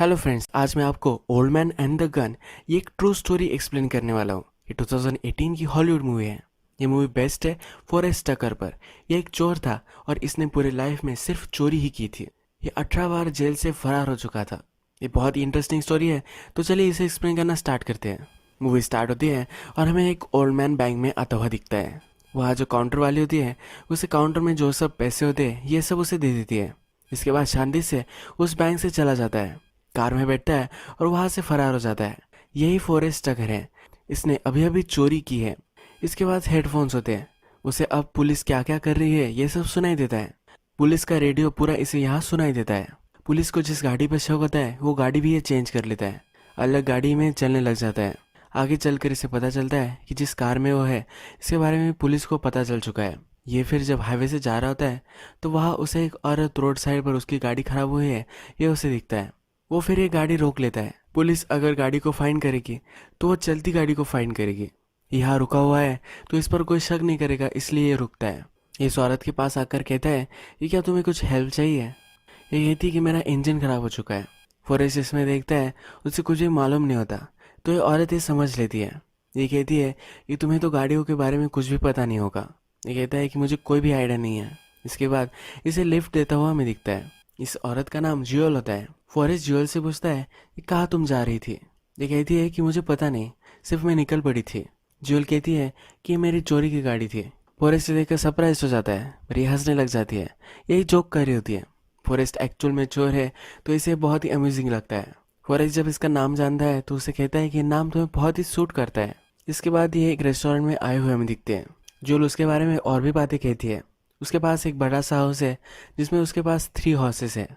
Hello friends, आज मैं आपको old man and the gun ये एक ट्रू स्टोरी एक्सप्लेन करने वाला हूँ। ये 2018 की हॉलीवुड मूवी है। ये मूवी बेस्ट है फॉरेस्ट टकर पर। यह एक चोर था और इसने पूरे लाइफ में सिर्फ चोरी ही की थी। ये 18 बार जेल से फरार हो चुका था। ये बहुत ही इंटरेस्टिंग स्टोरी है, तो चलिए इसे एक्सप्लेन करना स्टार्ट करते हैं। मूवी स्टार्ट होती है और हमें एक ओल्ड मैन बैंक में आता हुआ दिखता है। वहाँ जो काउंटर वाली होती है, उसे काउंटर में जो सब पैसे होते हैं ये सब उसे दे देती है। इसके बाद शांति से उस बैंक से चला जाता है, कार में बैठता है और वहां से फरार हो जाता है। यही फॉरेस्ट टकर है। इसने अभी अभी चोरी की है। इसके बाद हेडफोन्स होते हैं। उसे अब पुलिस क्या क्या कर रही है ये सब सुनाई देता है। पुलिस का रेडियो पूरा इसे यहाँ सुनाई देता है। पुलिस को जिस गाड़ी पर शक होता है वो गाड़ी भी ये चेंज कर लेता है, अलग गाड़ी में चलने लग जाता है। आगे चलकर इसे पता चलता है कि जिस कार में वो है इसके बारे में पुलिस को पता चल चुका है। ये फिर जब हाईवे से जा रहा होता है तो वहाँ उसे एक औरत रोड साइड पर उसकी गाड़ी खराब हुई है ये उसे दिखता है। वो फिर ये गाड़ी रोक लेता है। पुलिस अगर गाड़ी को फाइन करेगी तो वो चलती गाड़ी को फाइन करेगी। यहाँ रुका हुआ है तो इस पर कोई शक नहीं करेगा, इसलिए ये रुकता है। इस औरत के पास आकर कहता है कि क्या तुम्हें कुछ हेल्प चाहिए। ये कहती है कि मेरा इंजन खराब हो चुका है। फॉरेस्ट इसमें देखता है, उसे कुछ भी मालूम नहीं होता, तो ये औरत ये समझ लेती है। ये कहती है कि तुम्हें तो गाड़ियों के बारे में कुछ भी पता नहीं होगा। ये कहता है कि मुझे कोई भी आइडिया नहीं है। इसके बाद इसे लिफ्ट देता हुआ हमें दिखता है। इस औरत का नाम ज्यूल होता है। फॉरेस्ट ज्यूल से पूछता है कि कहाँ तुम जा रही थी। ये कहती है कि मुझे पता नहीं, सिर्फ मैं निकल पड़ी थी। ज्यूल कहती है कि ये मेरी चोरी की गाड़ी थी। फॉरेस्ट से देखकर सरप्राइज हो जाता है, पर ये हंसने लग जाती है। यही जोक कर रही होती है। फॉरेस्ट एक्चुअल में चोर है तो इसे बहुत ही अम्यूजिंग लगता है। फॉरेस्ट जब इसका नाम जानता है तो उसे कहता है कि ये नाम तुम्हें बहुत ही सूट करता है। इसके बाद ये एक रेस्टोरेंट में आए हुए हमें दिखते हैं। ज्यूल उसके बारे में और भी बातें कहती है। उसके पास एक बड़ा सा हाउस है जिसमें उसके पास 3 हॉर्सेस है।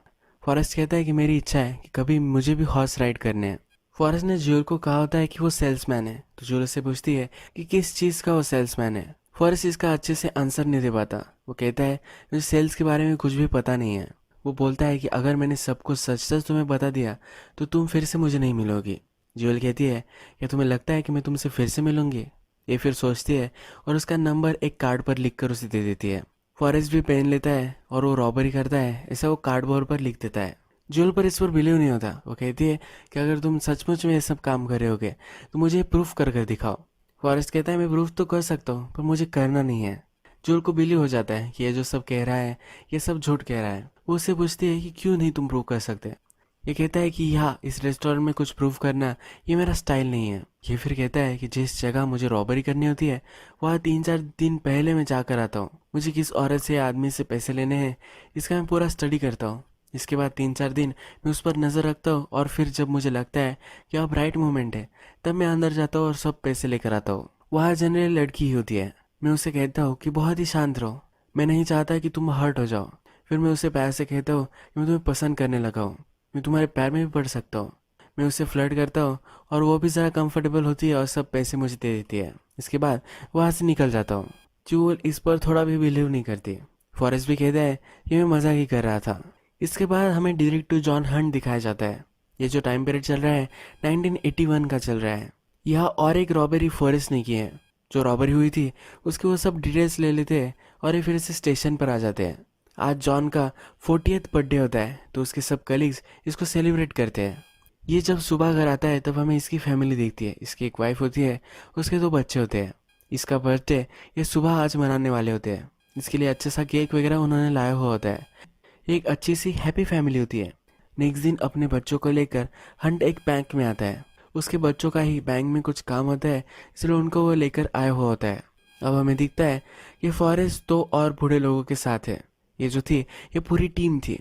फॉरेस्ट कहता है कि मेरी इच्छा है कि कभी मुझे भी हॉर्स राइड करने हैं। फॉरेस्ट ने ज्यूल को कहा होता है कि वो सेल्समैन है, तो ज्यूल से पूछती है कि किस चीज़ का वो सेल्समैन है। फॉरेस्ट इसका अच्छे से आंसर नहीं दे पाता। वो कहता है मुझे सेल्स के बारे में कुछ भी पता नहीं है। वो बोलता है कि अगर मैंने सब कुछ सच सच तुम्हें बता दिया तो तुम फिर से मुझे नहीं मिलोगी। ज्यूल कहती है क्या तुम्हें लगता है कि मैं तुमसे फिर से मिलूंगी। ये फिर सोचती है और उसका नंबर एक कार्ड पर लिख कर उसे दे देती है। फॉरेस्ट भी पेन लेता है और वो रॉबरी करता है, ऐसा वो कार्डबोर्ड पर लिख देता है। ज्यूल पर इस पर बिलीव नहीं होता। वो कहती है कि अगर तुम सचमुच में ये सब काम कर रहे होगे तो मुझे प्रूफ कर कर दिखाओ। फॉरेस्ट कहता है मैं प्रूफ तो कर सकता हूँ पर मुझे करना नहीं है। ज्यूल को बिलीव हो जाता है कि ये जो सब कह रहा है ये सब झूठ कह रहा है। वो उससे पूछती है कि क्यों नहीं तुम प्रूव कर सकते। ये कहता है कि यहाँ इस रेस्टोरेंट में कुछ प्रूफ करना ये मेरा स्टाइल नहीं है। ये फिर कहता है कि जिस जगह मुझे रॉबरी करनी होती है वहाँ 3-4 दिन पहले मैं जाकर आता हूँ। मुझे किस औरत से या आदमी से पैसे लेने हैं इसका मैं पूरा स्टडी करता हूँ। इसके बाद 3-4 दिन मैं उस पर नज़र रखता हूँ और फिर जब मुझे लगता है कि अब राइट मोमेंट है तब मैं अंदर जाता हूँ और सब पैसे लेकर आता हूँ। वहाँ जनरल लड़की ही होती है। मैं उसे कहता हूँ कि बहुत ही शांत रहो, मैं नहीं चाहता कि तुम हर्ट हो जाओ। फिर मैं उसे प्यार से कहता हूँ कि मैं तुम्हें पसंद करने लगा हूँ, मैं तुम्हारे पैर में भी पड़ सकता हूँ। मैं उससे फ्लर्ट करता हूँ और वो भी ज़रा कंफर्टेबल होती है और सब पैसे मुझे दे देती है। इसके बाद वहाँ से निकल जाता हूँ। चूल इस पर थोड़ा भी बिलीव नहीं करती। फॉरेस्ट भी कहता है कि मैं मजाक ही कर रहा था। इसके बाद हमें डायरेक्ट टू जॉन हंट दिखाया जाता है। ये जो टाइम पीरियड चल रहा है 1981 का चल रहा है। यह और एक रॉबरी फॉरेस्ट ने की है। जो रॉबरी हुई थी उसके वो सब डिटेल्स ले लेते हैं और ये फिर से स्टेशन पर आ जाते हैं। आज जॉन का 40th बर्थडे होता है तो उसके सब कलीग्स इसको सेलिब्रेट करते हैं। ये जब सुबह घर आता है तब हमें इसकी फैमिली दिखती है। इसकी एक वाइफ होती है, उसके 2 बच्चे होते हैं। इसका बर्थडे ये सुबह आज मनाने वाले होते हैं। इसके लिए अच्छा सा केक वगैरह उन्होंने लाया हुआ होता है। एक अच्छी सी हैप्पी फैमिली होती है। नेक्स्ट दिन अपने बच्चों को लेकर हंट एक बैंक में आता है। उसके बच्चों का ही बैंक में कुछ काम होता है इसलिए उनको वो लेकर आया हुआ होता है। अब हमें दिखता है कि फॉरेस्ट 2 और बूढ़े लोगों के साथ है। ये जो थी ये पूरी टीम थी,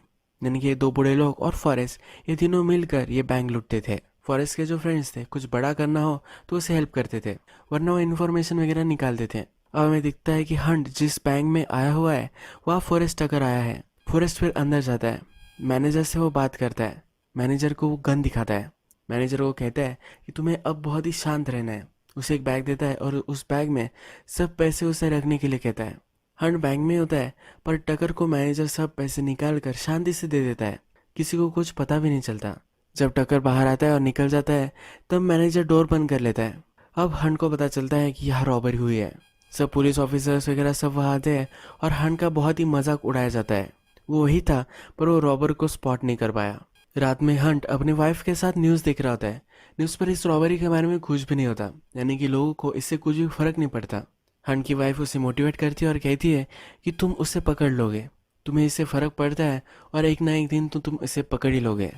यानी कि ये 2 बूढ़े लोग और फॉरेस्ट ये तीनों मिलकर ये बैंक लूटते थे। फॉरेस्ट के जो फ्रेंड्स थे कुछ बड़ा करना हो तो उसे हेल्प करते थे, वरना वो इन्फॉर्मेशन वगैरह निकालते थे। अब हमें दिखता है कि हंट जिस बैंक में आया हुआ है वहाँ फॉरेस्ट टकर आया है। फॉरेस्ट फिर अंदर जाता है, मैनेजर से वो बात करता है। मैनेजर को वो गन दिखाता है। मैनेजर को कहता है कि तुम्हें अब बहुत ही शांत रहना है। उसे एक बैग देता है और उस बैग में सब पैसे उसे रखने के लिए कहता है। हंट बैंक में होता है पर टकर को मैनेजर सब पैसे निकाल कर शांति से दे देता है। किसी को कुछ पता भी नहीं चलता। जब टकर बाहर आता है और निकल जाता है तब मैनेजर डोर बंद कर लेता है। अब हंट को पता चलता है कि यहाँ रॉबरी हुई है। सब पुलिस ऑफिसर्स वगैरह सब वहाँ आते हैं और हंट का बहुत ही मजाक उड़ाया जाता है। वो वही था पर वो रॉबर को स्पॉट नहीं कर पाया। रात में हंट अपनी वाइफ के साथ न्यूज़ देख रहा होता है। न्यूज़ पर इस रॉबरी के बारे में कुछ भी नहीं होता, यानी कि लोगों को इससे कुछ भी फर्क नहीं पड़ता। हंट की वाइफ उसे मोटिवेट करती है और कहती है कि तुम उसे पकड़ लोगे, तुम्हें इससे फ़र्क पड़ता है और एक ना एक दिन तो तुम इसे पकड़ ही लोगे।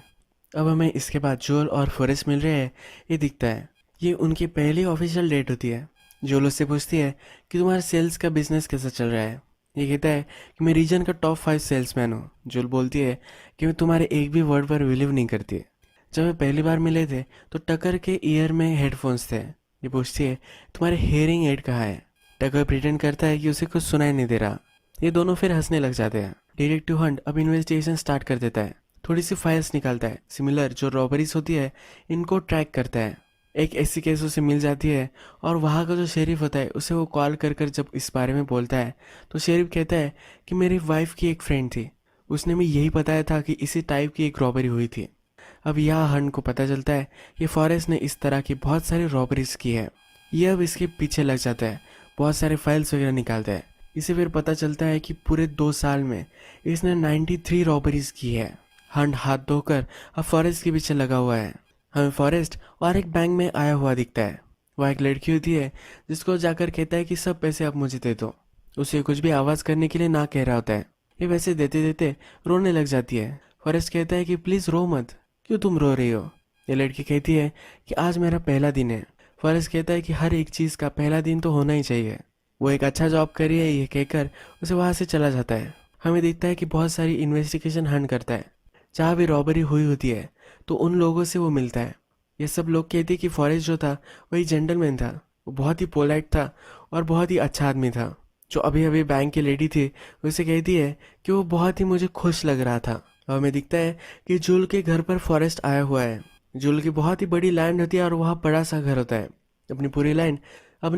अब हमें इसके बाद जोल और फॉरेस्ट मिल रहे हैं, ये दिखता है। ये उनकी पहली ऑफिशियल डेट होती है। जोल उससे पूछती है कि तुम्हारा सेल्स का बिजनेस कैसा चल रहा है। ये कहता है कि मैं रीजन का टॉप 5 सेल्समैन हूँ। जोल बोलती है कि मैं तुम्हारे एक भी वर्ड पर बिलीव नहीं करती। जब वे पहली बार मिले थे तो टकर के ईयर में हेडफोन्स थे। ये पूछती है तुम्हारे हेयरिंग एड कहाँ है। टकर प्रिटेंड करता है कि उसे कुछ सुनाई नहीं दे रहा। ये दोनों फिर हंसने लग जाते हैं। डिटेक्टिव हंट अब इन्वेस्टिगेशन स्टार्ट कर देता है। थोड़ी सी फाइल्स निकालता है, सिमिलर जो रॉबरीज होती है इनको ट्रैक करता है। एक ऐसी केस उसे मिल जाती है और वहाँ का जो शेरिफ होता है उसे वो कॉल कर कर जब इस बारे में बोलता है तो शेरिफ कहता है कि मेरी वाइफ की एक फ्रेंड थी, उसने भी यही बताया था कि इसी टाइप की एक रॉबरी हुई थी। अब यहाँ हंट को पता चलता है कि फॉरेस्ट ने इस तरह की बहुत सारी रॉबरीज की है। ये अब इसके पीछे लग जाता है, बहुत सारे फाइल्स वगैरह निकालता है। इसे फिर पता चलता है कि पूरे 2 साल में इसने 93 रॉबरीज की है। हंट हाथ धोकर अब फॉरेस्ट के पीछे लगा हुआ है। हमें फॉरेस्ट और एक बैंक में आया हुआ दिखता है। वह एक लड़की होती है जिसको जाकर कहता है कि सब पैसे आप मुझे दे दो। उसे कुछ भी आवाज़ करने के लिए ना कह रहा होता है। ये पैसे देते देते रोने लग जाती है। फॉरेस्ट कहता है कि प्लीज़ रो मत, क्यों तुम रो रही हो। ये लड़की कहती है कि आज मेरा पहला दिन है। फॉरेस्ट कहता है कि हर एक चीज़ का पहला दिन तो होना ही चाहिए। वो एक अच्छा जॉब कर रही है ये कहकर उसे वहाँ से चला जाता है। हमें दिखता है कि बहुत सारी इन्वेस्टिगेशन हंट करता है। जहाँ भी रॉबरी हुई होती है तो उन लोगों से वो मिलता है। ये सब लोग कहते हैं कि फॉरेस्ट जो था वही जेंटलमैन था, वो बहुत ही पोलाइट था और बहुत ही अच्छा आदमी था। जो अभी अभी बैंक की लेडी थी उसे कहती है कि वो बहुत ही मुझे खुश लग रहा था। और हमें दिखता है कि जूल के घर पर फॉरेस्ट आया हुआ है। जूल की बहुत ही बड़ी लैंड होती है और वहाँ बड़ा सा घर होता है। अपनी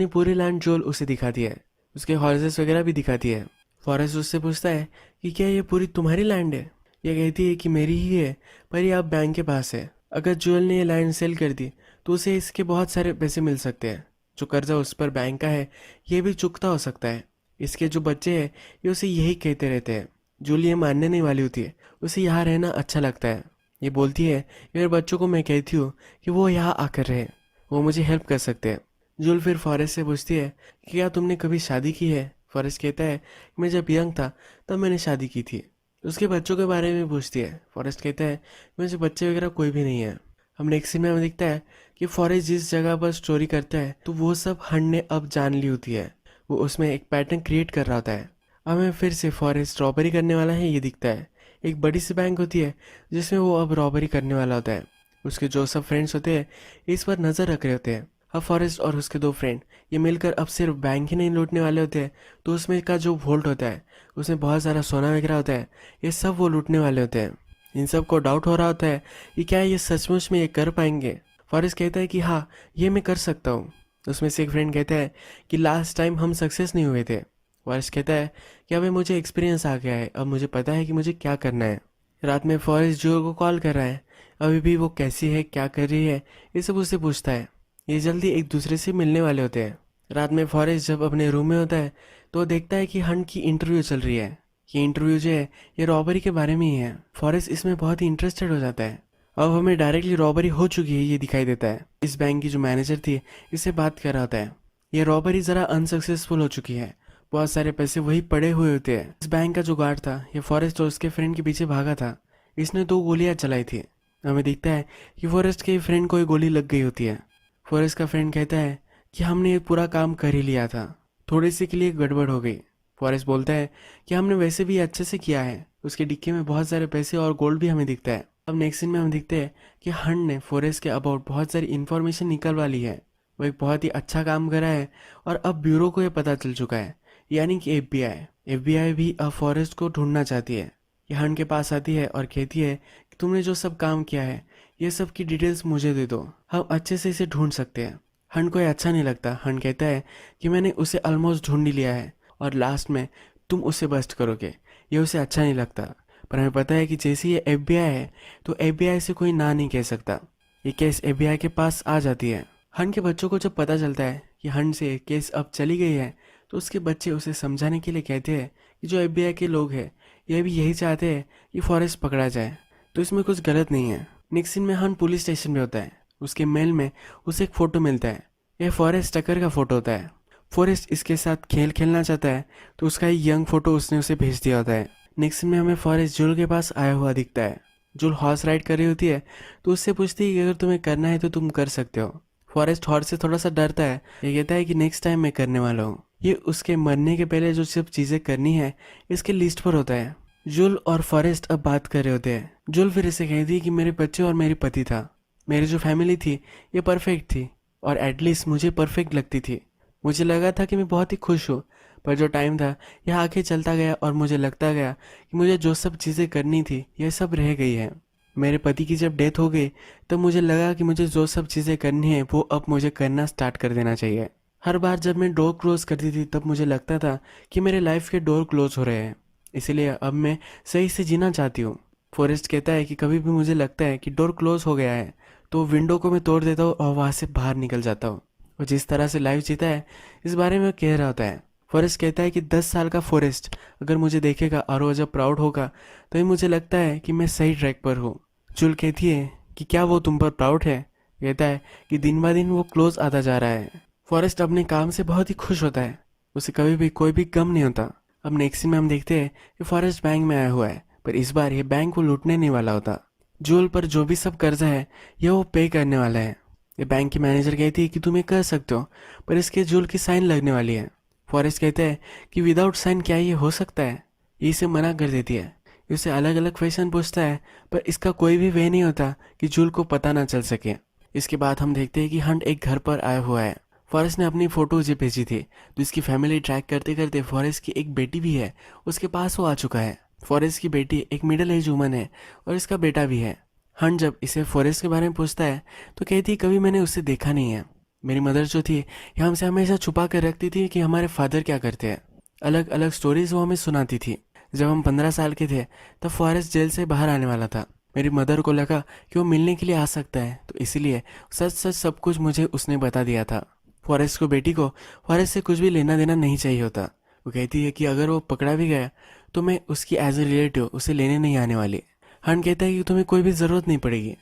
पूरी लैंड जूल उसे दिखाती है, उसके हॉर्सेस वगैरह भी दिखाती है। फॉरेस्ट उससे पूछता है कि क्या ये पूरी तुम्हारी लैंड है। ये कहती है कि मेरी ही है, पर ये अब बैंक के पास है। अगर जूल ने ये लैंड सेल कर दी तो उसे इसके बहुत सारे पैसे मिल सकते हैं। जो कर्जा उस पर बैंक का है ये भी चुकता हो सकता है। इसके जो बच्चे हैं ये उसे यही कहते रहते हैं। जूल ये मानने नहीं वाली होती है, उसे यहाँ रहना अच्छा लगता है। ये बोलती है मेरे बच्चों को मैं कहती हूँ कि वो यहाँ आकर रहे, वो मुझे हेल्प कर सकते हैं। जूल फिर फॉरेस्ट से पूछती है कि क्या तुमने कभी शादी की है। फॉरेस्ट कहता है कि मैं जब यंग था तब मैंने शादी की थी। उसके बच्चों के बारे में पूछती है। फॉरेस्ट कहता है मुझे बच्चे वगैरह कोई भी नहीं है। हम नेक्स्ट सीन में हमें दिखता है कि फॉरेस्ट जिस जगह पर स्टोरी करता है तो वो सब हंट ने अब जान ली होती है। वो उसमें एक पैटर्न क्रिएट कर रहा होता है। हमें फिर से फॉरेस्ट रॉबरी करने वाला है ये दिखता है। एक बड़ी सी बैंक होती है जिसमें वो अब रॉबरी करने वाला होता है। उसके जो सब फ्रेंड्स होते हैं इस पर नज़र रख रहे होते हैं। अब फॉरेस्ट और उसके 2 फ्रेंड ये मिलकर अब सिर्फ बैंक ही नहीं लूटने वाले होते हैं, तो उसमें का जो वोल्ट होता है उसमें बहुत सारा सोना वगैरह होता है, ये सब वो लूटने वाले होते हैं। इन सब को डाउट हो रहा होता है कि क्या ये सचमुच में ये कर पाएंगे। फॉरेस्ट कहता है कि हाँ ये मैं कर सकता हूँ। उसमें से एक फ्रेंड कहता है कि लास्ट टाइम हम सक्सेस नहीं हुए थे। फॉरेस्ट कहता है कि अभी मुझे एक्सपीरियंस आ गया है, अब मुझे पता है कि मुझे क्या करना है। रात में फॉरेस्ट जो को कॉल कर रहा है, अभी भी वो कैसी है क्या कर रही है ये सब उससे पूछता है। ये जल्दी एक दूसरे से मिलने वाले होते हैं। रात में फॉरेस्ट जब अपने रूम में होता है तो वो देखता है कि हंट की इंटरव्यू चल रही है। ये इंटरव्यू जो है ये रॉबरी के बारे में ही है। फॉरेस्ट इसमें बहुत ही इंटरेस्टेड हो जाता है। अब हमें डायरेक्टली रॉबरी हो चुकी है ये दिखाई देता है। इस बैंक की जो मैनेजर थी इससे बात कर रहा होता है। ये रॉबरी ज़रा अनसक्सेसफुल हो चुकी है, बहुत सारे पैसे वही पड़े हुए होते हैं। इस बैंक का जो गार्ड था ये फॉरेस्ट और उसके फ्रेंड के पीछे भागा था। इसने 2 गोलियां चलाई थी। हमें दिखता है कि फॉरेस्ट के फ्रेंड को एक गोली लग गई होती है। फॉरेस्ट का फ्रेंड कहता है कि हमने ये पूरा काम कर ही लिया था, थोड़ी सी के लिए गड़बड़ हो गई। फॉरेस्ट बोलता है कि हमने वैसे भी अच्छे से किया है। उसके डिक्की में बहुत सारे पैसे और गोल्ड भी हमें दिखता है। अब नेक्स्ट सीन में हम दिखते हैं कि हंट ने फॉरेस्ट के अबाउट बहुत सारी इन्फॉर्मेशन निकलवा ली है। वो एक बहुत ही अच्छा काम करा है और अब ब्यूरो को ये पता चल चुका है, यानी कि एफबीआई भी अब फॉरेस्ट को ढूंढना चाहती है। ये हंट के पास आती है और कहती है कि तुमने जो सब काम किया है ये सब की डिटेल्स मुझे दे दो, हम अच्छे से इसे ढूंढ सकते हैं। हंट को ये अच्छा नहीं लगता। हंट कहता है कि मैंने उसे ऑलमोस्ट ढूंढ ही लिया है और लास्ट में तुम उसे बस्ट करोगे, ये उसे अच्छा नहीं लगता। पर हमें पता है कि जैसे ये एफबीआई है तो एफबीआई से कोई ना नहीं कह सकता। ये केस एफबीआई के पास आ जाती है। हंट के बच्चों को जब पता चलता है कि हंट से केस अब चली गई है तो उसके बच्चे उसे समझाने के लिए कहते हैं कि जो एफबीआई के लोग हैं ये भी यही चाहते हैं कि फॉरेस्ट पकड़ा जाए। तो इसमें कुछ गलत नहीं है। नेक्स्ट सीन में हंट पुलिस स्टेशन पे होता है। उसके मेल में उसे एक फ़ोटो मिलता है। यह फॉरेस्ट टकर का फ़ोटो होता है। फॉरेस्ट इसके साथ खेल खेलना चाहता है, तो उसका एक यंग फ़ोटो उसने उसे भेज दिया होता है। नेक्स्ट सीन में हमें फॉरेस्ट जूल के पास आया हुआ दिखता है। जूल हॉर्स राइड कर रही होती है, तो उससे पूछती है कि अगर तुम्हें करना है तो तुम कर सकते हो। फॉरेस्ट हॉर्स से थोड़ा सा डरता है। ये कहता है कि नेक्स्ट टाइम मैं करने वाला हूँ। ये उसके मरने के पहले जो सब चीज़ें करनी है इसके लिस्ट पर होता है। जूल और फॉरेस्ट अब बात कर रहे होते हैं। जूल फिर इसे कहती है कि मेरे बच्चे और मेरी पति था, मेरी जो फैमिली थी ये परफेक्ट थी, और एटलीस्ट मुझे परफेक्ट लगती थी। मुझे लगा था कि मैं बहुत ही खुश हूँ, पर जो टाइम था यह आगे चलता गया और मुझे लगता गया कि मुझे जो सब चीज़ें करनी थी यह सब रह गई है। मेरे पति की जब डेथ हो गई तब मुझे लगा कि मुझे जो सब चीज़ें करनी है वो अब मुझे करना स्टार्ट कर देना चाहिए। हर बार जब मैं डोर क्लोज करती थी तब मुझे लगता था कि मेरे लाइफ के डोर क्लोज हो रहे हैं, इसीलिए अब मैं सही से जीना चाहती हूँ। फॉरेस्ट कहता है कि कभी भी मुझे लगता है कि डोर क्लोज हो गया है तो विंडो को मैं तोड़ देता हूँ और वहाँ से बाहर निकल जाता हूँ। और जिस तरह से लाइफ जीता है इस बारे में वो कह रहा होता है। फॉरेस्ट कहता है कि 10 साल का फॉरेस्ट अगर मुझे देखेगा और वो जब प्राउड होगा तो मुझे लगता है कि मैं सही ट्रैक पर हूँ। जूल कहती है कि क्या वो तुम पर प्राउड है? कहता है कि दिन ब दिन वो क्लोज आता जा रहा है। फॉरेस्ट अपने काम से बहुत ही खुश होता है, उसे कभी भी कोई भी गम नहीं होता। अब नेक्स्ट सीन में हम देखते हैं कि फॉरेस्ट बैंक में आया हुआ है, पर इस बार ये बैंक को लूटने नहीं वाला होता। जूल पर जो भी सब कर्जा है यह वो पे करने वाला है। ये बैंक की मैनेजर कहती है कि तुम ये कर सकते हो, पर इसके जूल की साइन लगने वाली है। फॉरेस्ट कहते हैं कि विदाउट साइन क्या ये हो सकता है? ये इसे मना कर देती है। ये उसे अलग अलग क्वेश्चन पूछता है, पर इसका कोई भी वे नहीं होता कि जूल को पता ना चल सके। इसके बाद हम देखते हैं कि हंट एक घर पर आया हुआ है। फॉरेस्ट ने अपनी फ़ोटो मुझे भेजी थी, तो इसकी फैमिली ट्रैक करते करते फॉरेस्ट की एक बेटी भी है उसके पास वो आ चुका है। फॉरेस्ट की बेटी एक मिडिल एज वुमन है और इसका बेटा भी है। हंट जब इसे फॉरेस्ट के बारे में पूछता है तो कहती है कभी मैंने उसे देखा नहीं है। मेरी मदर जो थी ये हमसे हमेशा छुपा कर रखती थी कि हमारे फादर क्या करते हैं। अलग अलग स्टोरीज वो हमें सुनाती थी। जब हम 15 साल के थे तब फॉरेस्ट जेल से बाहर आने वाला था। मेरी मदर को लगा कि वो मिलने के लिए आ सकता है, तो इसीलिए सच सच सब कुछ मुझे उसने बता दिया था। फॉरेस्ट को बेटी को फॉरेस्ट से कुछ भी लेना देना नहीं चाहिए होता। वो कहती है कि अगर वो पकड़ा भी गया तो मैं उसकी एज ए रिलेटिव उसे लेने नहीं आने वाली। हंट कहता है कि तुम्हें कोई भी ज़रूरत नहीं पड़ेगी।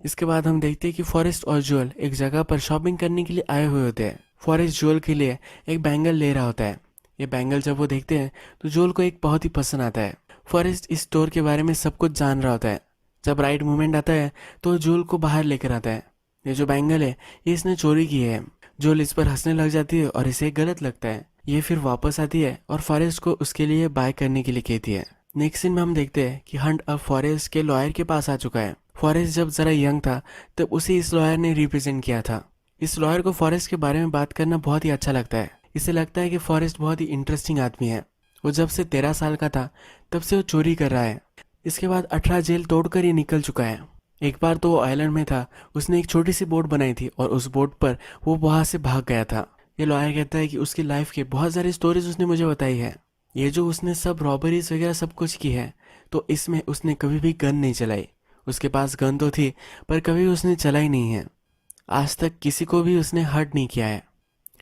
इसके बाद हम देखते हैं कि फॉरेस्ट और जोएल एक जगह पर शॉपिंग करने के लिए आए हुए होते हैं। फॉरेस्ट जोएल के लिए एक बैंगल ले रहा होता है। ये बैंगल जब वो देखते हैं तो जोएल को एक बहुत ही पसंद आता है। फॉरेस्ट इस स्टोर के बारे में सब कुछ जान रहा होता है। जब राइट मोमेंट आता है तो जोएल को बाहर लेकर आता है। ये जो बैंगल है ये इसने चोरी की है। जोएल इस पर हंसने लग जाती है और इसे गलत लगता है। ये फिर वापस आती है और फॉरेस्ट को उसके लिए बाय करने के लिए कहती है। नेक्स्ट सीन में हम देखते हैं कि हंट अब फॉरेस्ट के लॉयर के पास आ चुका है। फॉरेस्ट जब जरा यंग था तब उसे इस लॉयर ने रिप्रेजेंट किया था। इस लॉयर को फॉरेस्ट के बारे में बात करना बहुत ही अच्छा लगता है। इसे लगता है कि फॉरेस्ट बहुत ही इंटरेस्टिंग आदमी है। वो जब से 13 साल का था तब से वो चोरी कर रहा है। इसके बाद 18 जेल तोड़कर ये निकल चुका है। एक बार तो वो आइलैंड में था, उसने एक छोटी सी बोट बनाई थी और उस बोट पर वो वहां से भाग गया था। ये लॉयर कहता है कि उसकी लाइफ के बहुत सारी स्टोरीज उसने मुझे बताई है। ये जो उसने सब रॉबरीज वगैरह सब कुछ की है, तो इसमें उसने कभी भी गन नहीं चलाई। उसके पास गन तो थी पर कभी उसने चलाई नहीं है। आज तक किसी को भी उसने हर्ट नहीं किया है।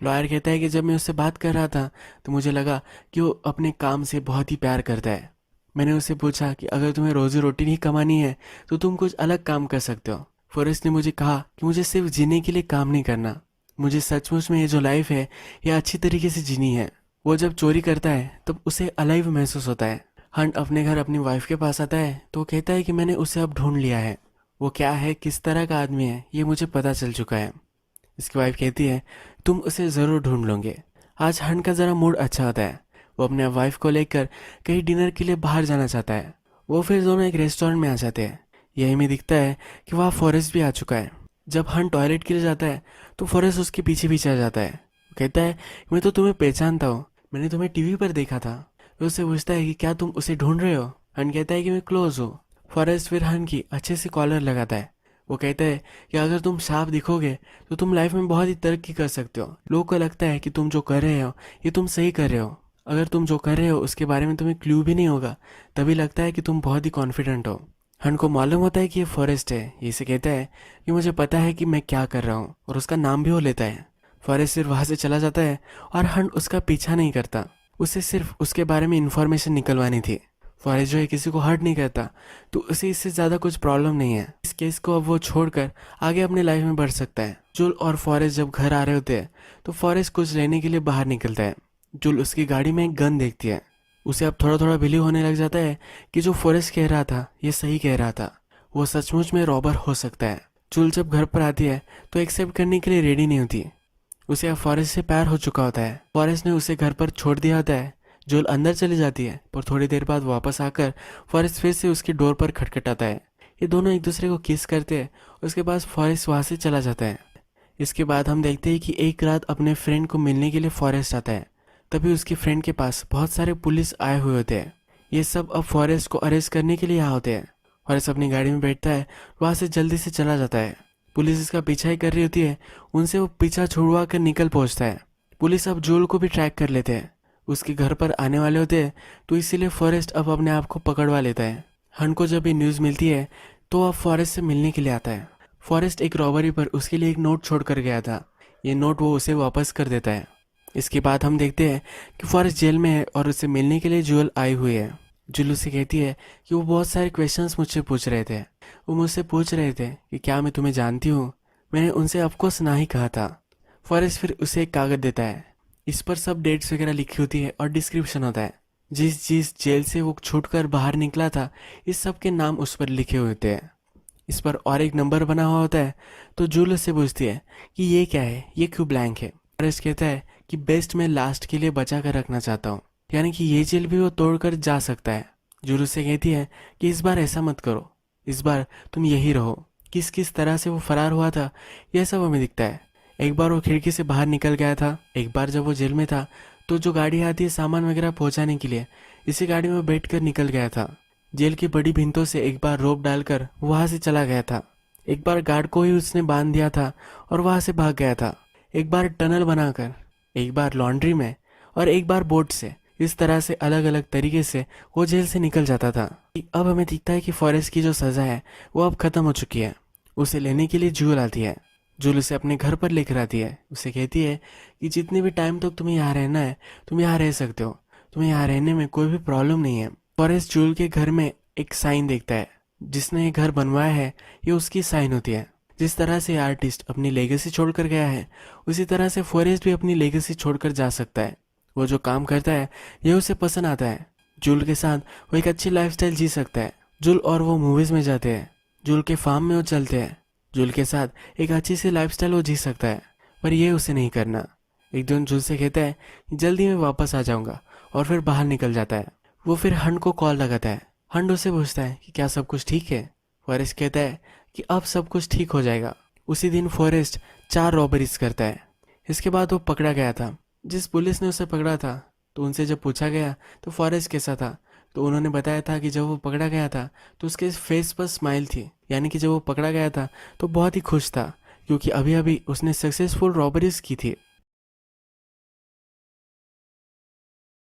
लॉयर कहता है कि जब मैं उससे बात कर रहा था तो मुझे लगा कि वो अपने काम से बहुत ही प्यार करता है। मैंने उससे पूछा कि अगर तुम्हें रोजी रोटी नहीं कमानी है तो तुम कुछ अलग काम कर सकते हो। फॉरेस्ट ने मुझे कहा कि मुझे सिर्फ जीने के लिए काम नहीं करना, मुझे सचमुच में ये जो लाइफ है ये अच्छी तरीके से जीनी है। वो जब चोरी करता है तब उसे अलाइव महसूस होता है। हंट अपने घर अपनी वाइफ के पास आता है तो कहता है कि मैंने उसे अब ढूंढ लिया है। वो क्या है, किस तरह का आदमी है, ये मुझे पता चल चुका है। इसकी वाइफ कहती है तुम उसे ज़रूर ढूंढ लोगे। आज हंट का ज़रा मूड अच्छा होता है। वो अपने वाइफ को लेकर कहीं डिनर के लिए बाहर जाना चाहता है। वो फिर दोनों एक रेस्टोरेंट में आ जाते हैं। यही में दिखता है कि वहाँ फॉरेस्ट भी आ चुका है। जब हंट टॉयलेट के लिए जाता है तो फॉरेस्ट उसके पीछे पीछे आ जाता है। वो कहता है मैं तो तुम्हें पहचानता हूँ, मैंने तुम्हें टीवी पर देखा था। वो उससे पूछता है कि क्या तुम उसे ढूंढ रहे हो? हंट कहता है कि मैं क्लोज हूँ। फॉरेस्ट फिर हंट की अच्छे से कॉलर लगाता है। वो कहता है कि अगर तुम साफ दिखोगे तो तुम लाइफ में बहुत ही तरक्की कर सकते हो। लोगों को लगता है कि तुम जो कर रहे हो ये तुम सही कर रहे हो। अगर तुम जो कर रहे हो उसके बारे में तुम्हें क्लू भी नहीं होगा तभी लगता है कि तुम बहुत ही कॉन्फिडेंट हो। हंट को मालूम होता है कि ये फॉरेस्ट है। ये इसे कहता है कि मुझे पता है कि मैं क्या कर रहा हूँ, और उसका नाम भी वो लेता है। फॉरेस्ट सिर्फ वहाँ से चला जाता है और हंट उसका पीछा नहीं करता। उसे सिर्फ उसके बारे में इंफॉर्मेशन निकलवानी थी। फॉरेस्ट जो है किसी को हर्ट नहीं करता, तो उसे इससे ज़्यादा कुछ प्रॉब्लम नहीं है। इस केस को अब वो छोड़कर आगे अपनी लाइफ में बढ़ सकता है। जुल और फॉरेस्ट जब घर आ रहे होते हैं तो फॉरेस्ट कुछ लेने के लिए बाहर निकलता है। जुल उसकी गाड़ी में एक गन देखती है। उसे अब थोड़ा थोड़ा बिलीव होने लग जाता है कि जो फॉरेस्ट कह रहा था ये सही कह रहा था, वो सचमुच में रॉबर हो सकता है। जुल जब घर पर आती है तो एक्सेप्ट करने के लिए रेडी नहीं होती। उसे अब फॉरेस्ट से प्यार हो चुका होता है। फॉरेस्ट ने उसे घर पर छोड़ दिया होता है। जुल अंदर चली जाती है, पर थोड़ी देर बाद वापस आकर फॉरेस्ट फिर से उसकी डोर पर खटखटाता है। ये दोनों एक दूसरे को किस करते हैं। उसके बाद फॉरेस्ट वहाँ से चला जाता है। इसके बाद हम देखते हैं कि एक रात अपने फ्रेंड को मिलने के लिए फॉरेस्ट आता है। तभी उसके फ्रेंड के पास बहुत सारे पुलिस आए हुए होते हैं। ये सब अब फॉरेस्ट को अरेस्ट करने के लिए यहाँ होते हैं। फॉरेस्ट अपनी गाड़ी में बैठता है, वहाँ से जल्दी से चला जाता है। पुलिस इसका पीछा ही कर रही होती है, उनसे वो पीछा छुड़वा कर निकल पहुंचता है। पुलिस अब जोल को भी ट्रैक कर लेते हैं। उसके घर पर आने वाले होते हैं, तो इसीलिए फॉरेस्ट अब अपने आप को पकड़वा लेता है। हन को जब ये न्यूज़ मिलती है तो अब फॉरेस्ट से मिलने के लिए आता है। फॉरेस्ट एक रॉबरी पर उसके लिए एक नोट छोड़ कर गया था। ये नोट वो उसे वापस कर देता है। इसके बाद हम देखते हैं कि फॉरेस्ट जेल में है और उससे मिलने के लिए जुएल आई हुई है। जुल उसे कहती है कि वो बहुत सारे क्वेश्चंस मुझसे पूछ रहे थे। वो मुझसे पूछ रहे थे कि क्या मैं तुम्हें जानती हूँ। मैंने उनसे ऑफकोर्स ना ही कहा था। फॉरेस्ट फिर उसे एक कागज देता है। इस पर सब डेट्स वगैरह लिखी होती है और डिस्क्रिप्शन होता है। जिस जिस जेल से वो छूटकर बाहर निकला था, इस सब के नाम उस पर लिखे हुए होते हैं। इस पर और एक नंबर बना हुआ होता है। तो जूल उससे पूछती है कि ये क्या है, ये क्यों ब्लैंक है। फॉरेस्ट कहता है कि बेस्ट मैं लास्ट के लिए बचा कर रखना चाहता हूँ, यानी कि ये जेल भी वो तोड़कर जा सकता है। जूल उससे कहती है कि इस बार ऐसा मत करो, इस बार तुम यही रहो। किस किस तरह से वो फरार हुआ था यह सब हमें दिखता है। एक बार वो खिड़की से बाहर निकल गया था। एक बार जब वो जेल में था तो जो गाड़ी आती है सामान वगैरह पहुंचाने के लिए, इसी गाड़ी में बैठकर निकल गया था। जेल की बड़ी भिंतों से एक बार रोप डालकर वहां से चला गया था। एक बार गार्ड को ही उसने बांध दिया था और वहां से भाग गया था। एक बार टनल बनाकर, एक बार लॉन्ड्री में और एक बार बोट से। इस तरह से अलग अलग तरीके से वो जेल से निकल जाता था। अब हमें दिखता है कि फॉरेस्ट की जो सजा है वो अब खत्म हो चुकी है। उसे लेने के लिए जूल आती है। जूल उसे अपने घर पर लेकर आती है। उसे कहती है कि जितने भी टाइम तक तुम्हें यहाँ रहना है तुम यहाँ रह सकते हो, तुम्हें यहाँ रहने में कोई भी प्रॉब्लम नहीं है। फॉरेस्ट जूल के घर में एक साइन देखता है। जिसने ये घर बनवाया है ये उसकी साइन होती है। जिस तरह से आर्टिस्ट अपनी लेगेसी छोड़कर गया है, उसी तरह से फॉरेस्ट भी अपनी लेगेसी छोड़कर जा सकता है। वो जो काम करता है ये उसे पसंद आता है। जूल के साथ वो एक अच्छी लाइफस्टाइल जी सकता है। जूल और वो मूवीज में जाते हैं, जूल के फार्म में वो चलते हैं। जूल के साथ एक अच्छी सी लाइफस्टाइल वो जी सकता है, पर ये उसे नहीं करना। एक दिन जूल से कहता है कि जल्दी मैं वापस आ जाऊंगा, और फिर बाहर निकल जाता है। वो फिर हंड को कॉल लगाता है। हंड उसे पूछता है कि क्या सब कुछ ठीक है। फॉरेस्ट कहता है कि अब सब कुछ ठीक हो जाएगा। उसी दिन फॉरेस्ट 4 रॉबरीज करता है। इसके बाद वो पकड़ा गया था। जिस पुलिस ने उसे पकड़ा था तो उनसे जब पूछा गया तो फॉरेस्ट कैसा था, तो उन्होंने बताया था कि जब वो पकड़ा गया था तो उसके फेस पर स्माइल थी, यानी कि जब वो पकड़ा गया था तो बहुत ही खुश था, क्योंकि अभी अभी उसने सक्सेसफुल रॉबरीज की थी।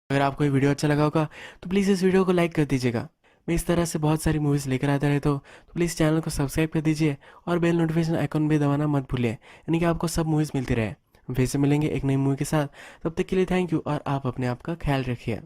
अगर आपको ये वीडियो अच्छा लगा होगा तो प्लीज़ इस वीडियो को लाइक कर दीजिएगा। मैं इस तरह से बहुत सारी मूवीज़ लेकर आता रहता हूँ, तो प्लीज़ चैनल को सब्सक्राइब कर दीजिए और बेल नोटिफिकेशन आइकन भी दबाना मत भूलिए, यानी कि आपको सब मूवीज़ मिलती रहे। हम फिर से मिलेंगे एक नई मूवी के साथ। तब तक के लिए थैंक यू और आप अपने आप का ख्याल रखिए।